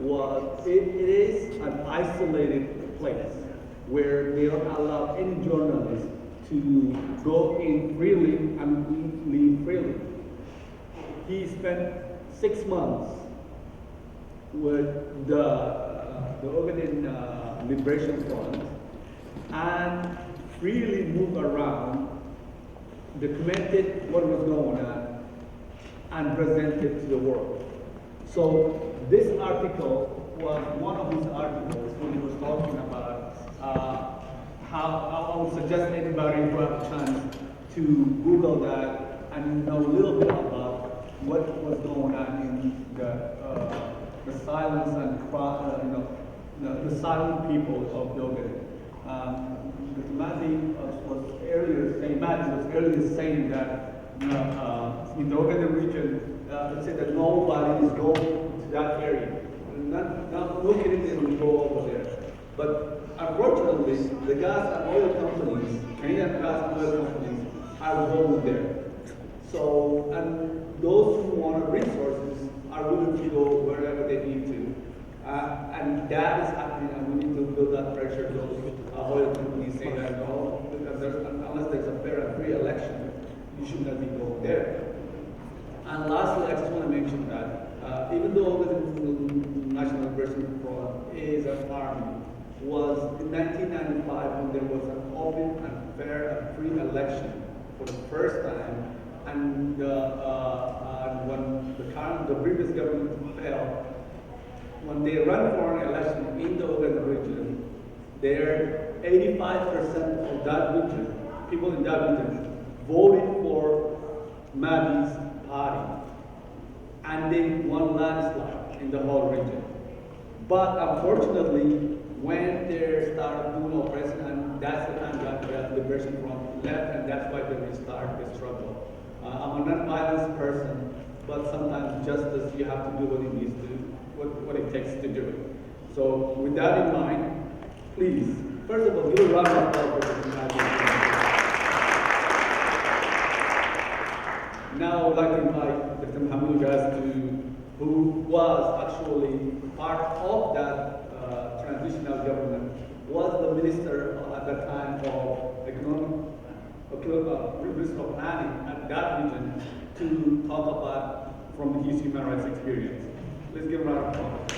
it is an isolated place where they don't allow any journalist to go in freely and leave freely. He spent 6 months with the Ogaden Liberation Front and freely moved around, documented what was going on, and presented to the world. So this article was one of his articles when he was talking about how I would suggest anybody who have a chance to Google that and know a little bit about what was going on in the silence and the silent people of Ogaden. Matthew was earlier saying that in the Ogaden region, it said that nobody is going to that area. No Canadian will go over there. But unfortunately, the gas and oil companies, Canadian gas and oil companies, are going there. So, and those who want resources are willing to go wherever they need to. And that is happening, and we need to build that pressure. Those oil companies say that no, because unless there's a fair and free election, you should not be going there. And lastly, I just want to mention that even though the National Liberation Front is an army, was in 1995 when there was an open and fair and free election for the first time, and when the previous government fell, when they ran for an election in the Ogaden region, there 85% of that region, people in that region, voted for Mabi's party, and they won landslide in the whole region. But unfortunately, when they started doing oppression, and that's the time that the Liberation Front left, and that's why they restarted the struggle. I'm a non-violent person, but sometimes justice, you have to do what it needs to, what it takes to do it. So with that in mind, please, first of all, give a round of applause for this. Now I would like to invite Dr. Maxamuud Ugaas, who was actually part of that transitional government, was the minister at the time of Minister of Planning at that region, to talk about from his human rights experience. Let's give a round of applause.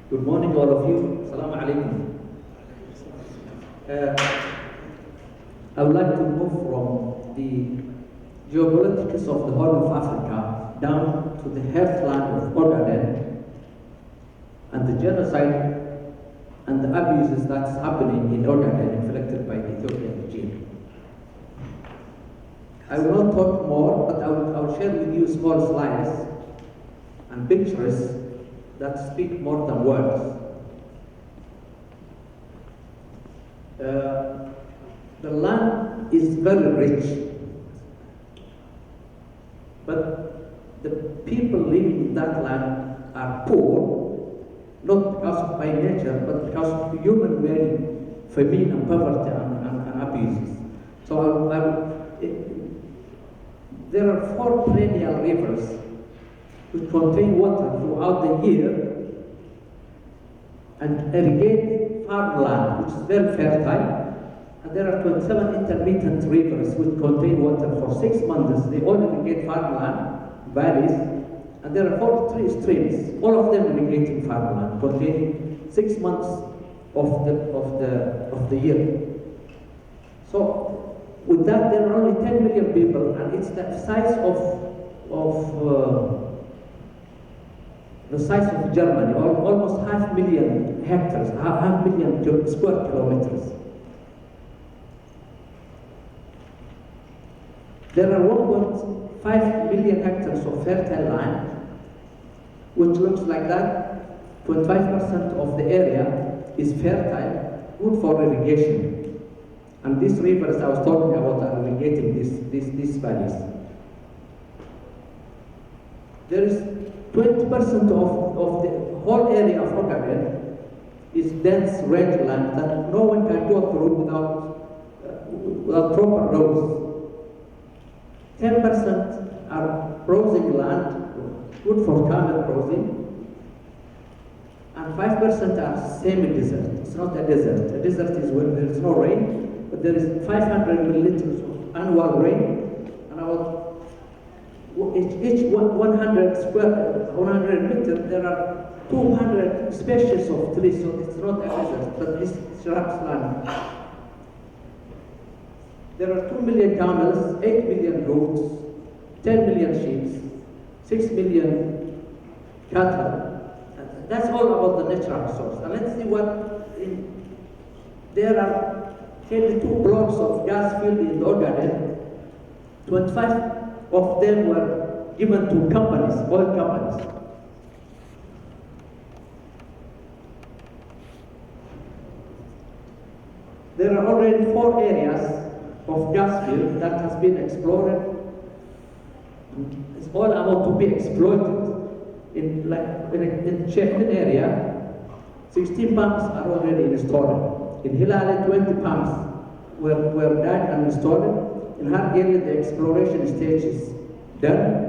Good morning, all of you. Assalamu alaikum. I would like to move from the geopolitics of the Horn of Africa down to the heartland of Ogaden and the genocide and the abuses that's happening in Ogaden inflicted by the Ethiopian regime. I will not talk more, but I will share with you small slides and pictures that speak more than words. The land is very rich, but the people living in that land are poor, not because of by nature, but because of human-made famine and poverty and abuses. So there are 4 perennial rivers which contain water throughout the year and irrigate farmland, which is very fertile. And there are 27 intermittent rivers which contain water for 6 months. They all irrigate farmland, valleys, and there are 43 streams, all of them irrigating farmland, containing 6 months of the year. So with that, there are only 10 million people, and it's the size the size of Germany, almost 500,000 hectares, 500,000 square kilometers. There are 1.5 million hectares of fertile land, which looks like that. 0.5% of the area is fertile, good for irrigation. And these rivers I was talking about are irrigating these valleys. There is 20% of the whole area of Ogaden is dense rangeland that no one can go through without proper roads. 10% are browsing land, good for camel browsing, and 5% are semi-desert. It's not a desert. A desert is when there is no rain, but there is 500 milliliters of annual rain, and about each 100 meters there are 200 species of trees, so it's not a desert, but it's shrubs land. There are 2 million camels, 8 million goats, 10 million sheep, 6 million cattle. That's all about the natural resource. And let's see what there are 22 blocks of gas field in the Ogaden. 25 of them were given to companies, oil companies. There are already 4 areas of gas field that has been explored. It's all about to be exploited. In Chefin area, 16 pumps are already installed. In Hilali, 20 pumps were done and installed. In Hargeli, the exploration stage is done,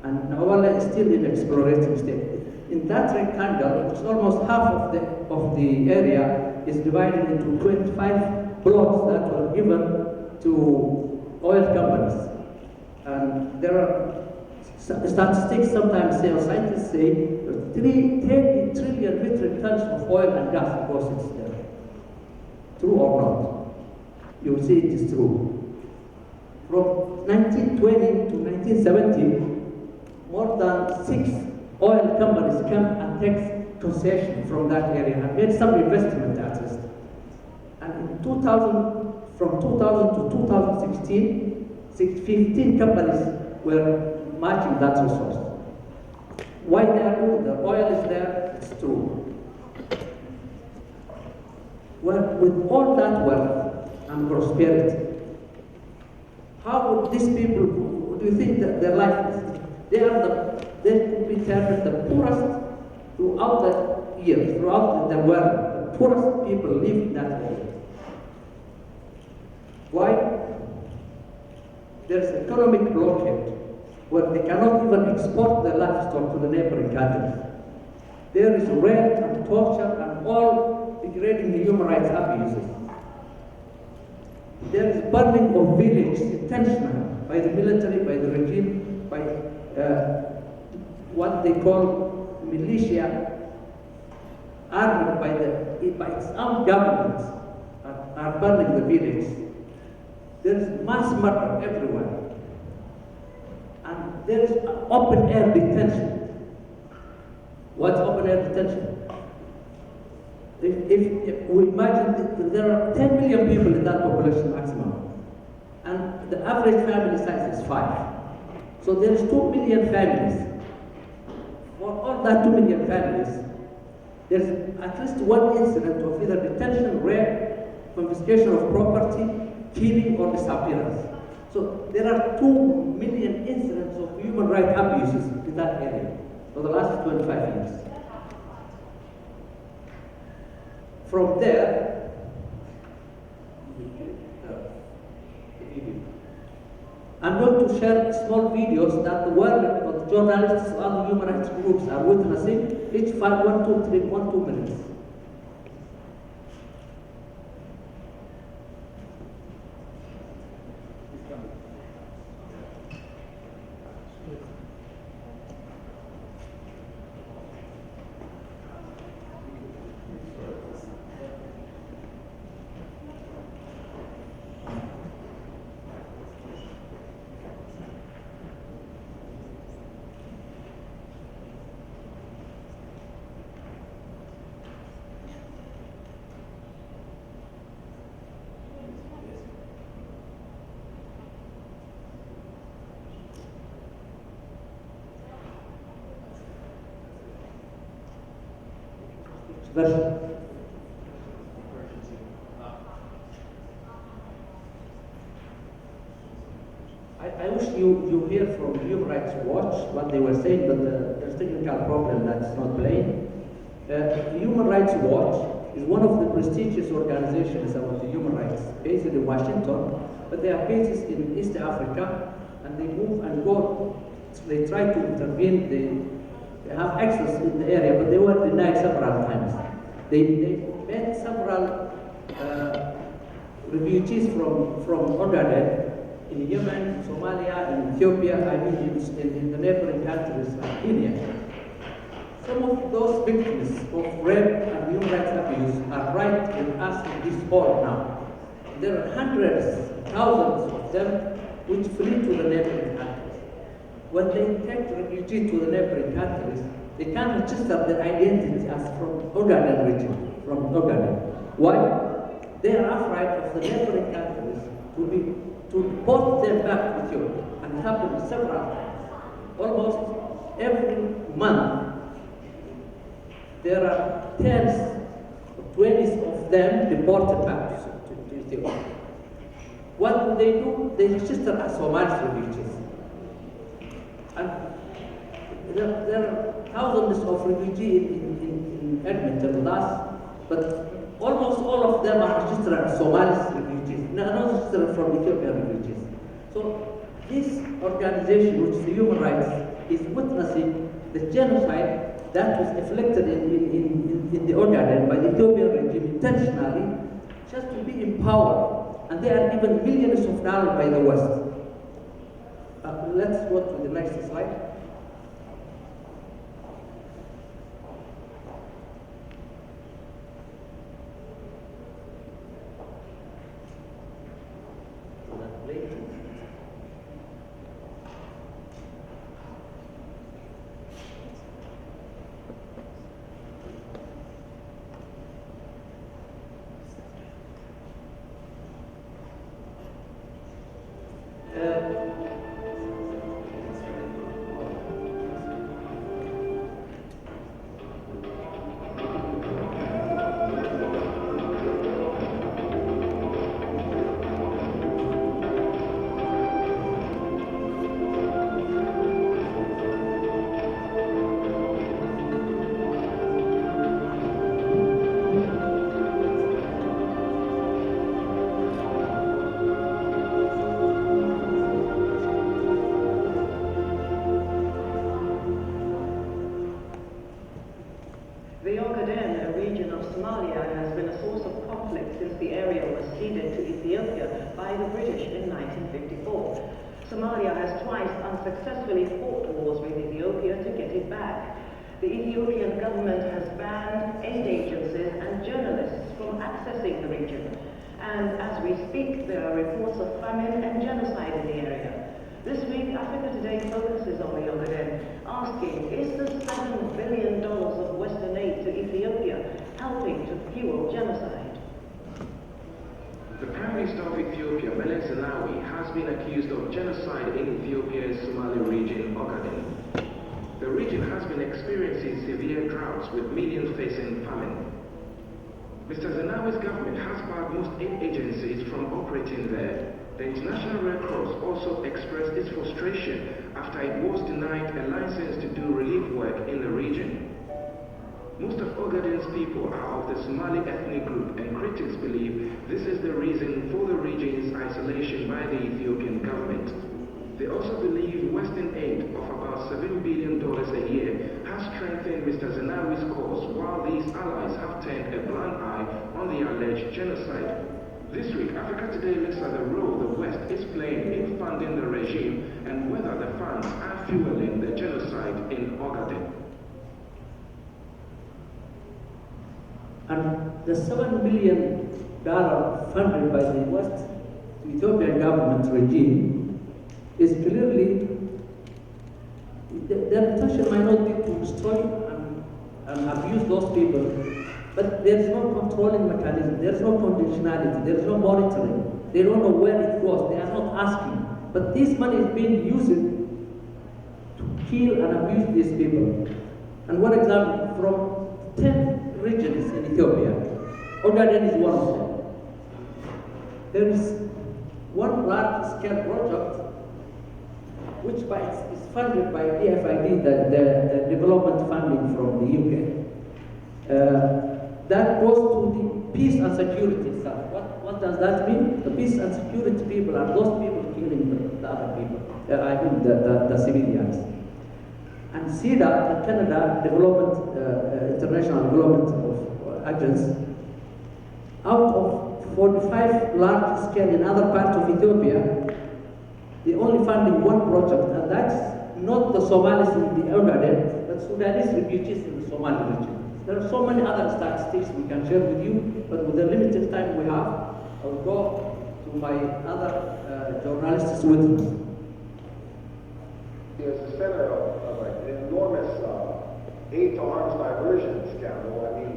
and Nawala is still in exploration stage. In that rectangle, it's almost half of the area is divided into 25 blocks that were given to oil companies. And there are statistics sometimes say, or scientists say, 30 trillion metric tons of oil and gas deposits there. True or not? You will see it is true. From 1920 to 1970, more than 6 oil companies come and take concession from that area and made some investment at least. And in 2000, from 2000 to 2016, 15 companies were matching that resource. Why they are doing that? Oil is there, it's true. Well, with all that wealth and prosperity, how would these people, do you think that their life is? They could be termed the poorest throughout the year, throughout the world. The poorest people live in that area. Why? There's economic blockade where they cannot even export their livestock to the neighboring countries. There is rape and torture and all degrading human rights abuses. There is burning of villages intentionally by the military, by the regime, by what they call militia, armed by its own governments, are burning the villages. There is mass murder everywhere. And there is open air detention. What's open air detention? If we imagine that there are 10 million people in that population maximum, and the average family size is 5. So there is 2 million families. For all that 2 million families, there's at least one incident of either detention, rape, confiscation of property, killing, or disappearance. So there are 2 million incidents of human rights abuses in that area for the last 25 years. From there, I'm going to share small videos that the world of journalists and other human rights groups are witnessing, each 5, 1, 2, 3, 1, 2 minutes. Version. I wish you hear from Human Rights Watch what they were saying, but there's a technical problem that's not playing. Human Rights Watch is one of the prestigious organizations about the human rights, based in Washington, but they are based in East Africa, and they move and go. They try to intervene. They have access in the area, but they were denied several times. They met several refugees from Ogaden in Yemen, Somalia, in Ethiopia, I mean in the neighboring countries like Kenya. Some of those victims of rape and human rights abuse are right with us in this hall now. There are hundreds, thousands of them which flee to the neighboring countries. When they take refugees to the neighboring countries, they can't register their identity as from Ogaden region, from Ogaden. Why? They are afraid of the neighboring countries to deport them back to Ethiopia, and it happened several times. Almost every month, there are tens, 20s of them deported back to Ethiopia. What do? They register as Somali refugees. And there are thousands of refugees in Edmonton with us, but almost all of them are registered as Somali refugees, not registered from Ethiopian refugees. So this organization, which is the human rights, is witnessing the genocide that was inflicted in the Ogaden by the Ethiopian regime intentionally, just to be empowered. And they are given millions of dollars by the West. Let's go to the next slide. The Ogaden, a region of Somalia, has been a source of conflict since the area was ceded to Ethiopia by the British in 1954. Somalia has twice unsuccessfully fought wars with Ethiopia to get it back. The Ethiopian government has banned aid agencies and journalists from accessing the region. And as we speak, there are reports of famine and genocide in the area. This week, Africa Today focuses on the Ogaden, asking, is the $7 billion of Western aid to Ethiopia helping to fuel genocide? The Prime Minister of Ethiopia, Meles Zenawi, has been accused of genocide in Ethiopia's Somali region, Ogaden. The region has been experiencing severe droughts with millions facing famine. Mr. Zenawi's government has barred most aid agencies from operating there. The International Red Cross also expressed its frustration after it was denied a license to do relief work in the region. Most of Ogaden's people are of the Somali ethnic group, and critics believe this is the reason for the region's isolation by the Ethiopian government. They also believe Western aid of about $7 billion a year has strengthened Mr. Zenawi's cause, while these allies have turned a blind eye on the alleged genocide. This week, Africa Today looks at the role the West is playing in funding the regime and whether the funds are fueling the genocide in Ogaden. And the $7 billion funded by the West Ethiopian government regime is clearly, their intention might not be to destroy and abuse those people, but there's no controlling mechanism, there's no conditionality, there's no monitoring. They don't know where it goes, they are not asking. But this money is being used to kill and abuse these people. And one example, from 10 regions in Ethiopia, Ogaden is one of them. There is one large-scale project which is funded by DFID, the development funding from the UK. That goes to the peace and security stuff. What does that mean? The peace and security people are those people killing the other people, the civilians. And CEDA, the Canada Development, International Development Agency, out of 45 large scale in other parts of Ethiopia, they only funding one project, and that's not the Somalis in the Ogaden, but Sudanese refugees in the Somali region. There are so many other statistics we can share with you, but with the limited time we have, I will go to my other journalists with me. He is the center of an enormous aid to arms diversion scandal. I mean,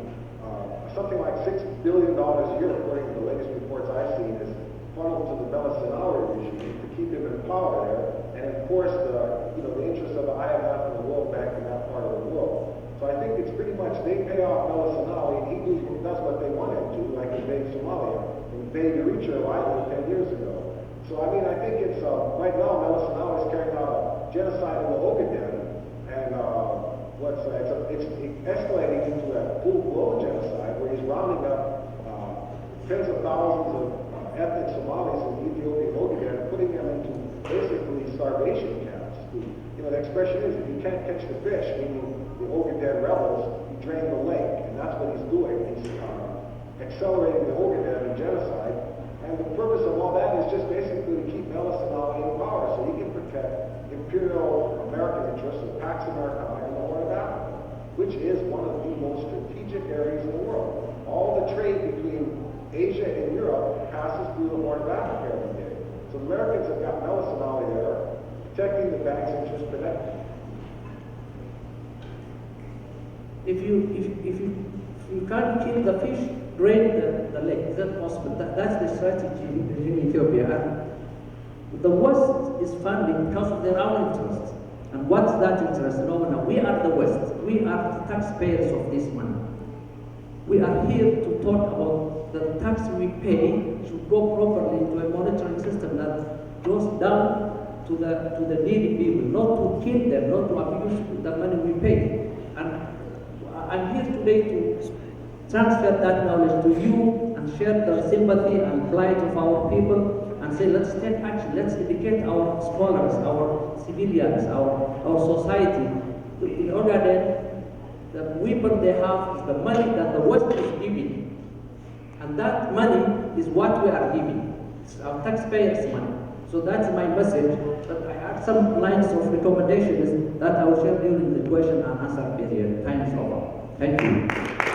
something like $6 billion a year, according to the latest reports I've seen, is funneled to the Maxamuud regime to keep him in power there and enforce the interests of the IMF and the World Bank in that part of the world. So I think it's pretty much they pay off Maxamuud, and he does what they want him to, like invade Somalia, invade Eritrea like 10 years ago. So I mean, I think it's right now Maxamuud is carrying out a genocide in the Ogaden, and it's escalating into a full-blown genocide where he's rounding up tens of thousands of ethnic Somalis in the Ethiopian Ogaden and putting them into basically starvation camps. The expression is, if you can't catch the fish, meaning the Ogaden rebels, you drain the lake, and that's what he's doing. He's accelerating the Ogaden genocide, and the purpose of all that is just basically to keep Maxamuud in power so he can protect imperial American interests of Pax Americana in the Horn of Africa, which is one of the most strategic areas in the world. All the trade between Asia and Europe passes through the Horn of Africa every day. So the Americans have got Maxamuud there, protecting the bank's interest for them. If you can't kill the fish, drain the lake. Is that possible? That's the strategy in Ethiopia. And the West is funding because of their own interests. And what's that interest? No, we are the West. We are the taxpayers of this money. We are here to talk about the tax we pay should go properly into a monitoring system that goes down to the needy people, not to kill them, not to abuse the money we pay. And I'm here today to transfer that knowledge to you and share the sympathy and plight of our people and say, let's take action, let's educate our scholars, our civilians, our society. In order that the weapon they have is the money that the West is giving. And that money is what we are giving. It's our taxpayers' money. So that's my message. But I have some lines of recommendations that I will share during the question and answer period. Time is over. Thank you.